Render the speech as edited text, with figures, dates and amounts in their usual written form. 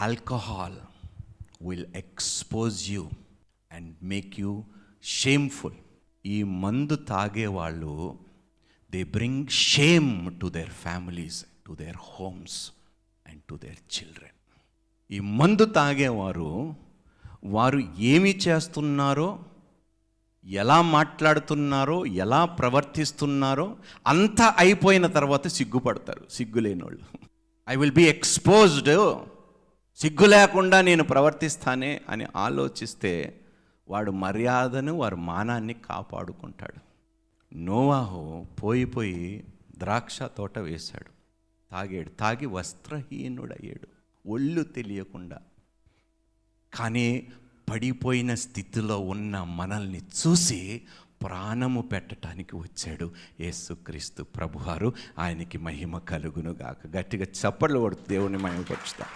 Alcohol will expose you and make you shameful. ఈ మందు తాగేవాళ్ళు they bring shame to their families, to their homes and to their children. ఈ మందు తాగేవారు వారు ఏమి చేస్తున్నారో, ఎలా మాట్లాడుతున్నారో, ఎలా ప్రవర్తిస్తున్నారో అంతా అయిపోయిన తర్వాత సిగ్గుపడతారు. సిగ్గులేనోళ్ళు ఐ విల్ బీ ఎక్స్పోజ్డ్, సిగ్గు లేకుండా నేను ప్రవర్తిస్తానే అని ఆలోచిస్తే వాడు మర్యాదను, వారి మానాన్ని కాపాడుకుంటాడు. నోవాహు పోయి ద్రాక్ష తోట వేశాడు, తాగి వస్త్రహీనుడయ్యాడు, ఒళ్ళు తెలియకుండా. కానీ పడిపోయిన స్థితిలో ఉన్న మనల్ని చూసి ప్రాణము పెట్టడానికి వచ్చాడు యేసుక్రీస్తు ప్రభువారు. ఆయనకి మహిమ కలుగును గాక. గట్టిగా చప్పట్లు కొడుతూ దేవుని మహిమపరుచుతాం.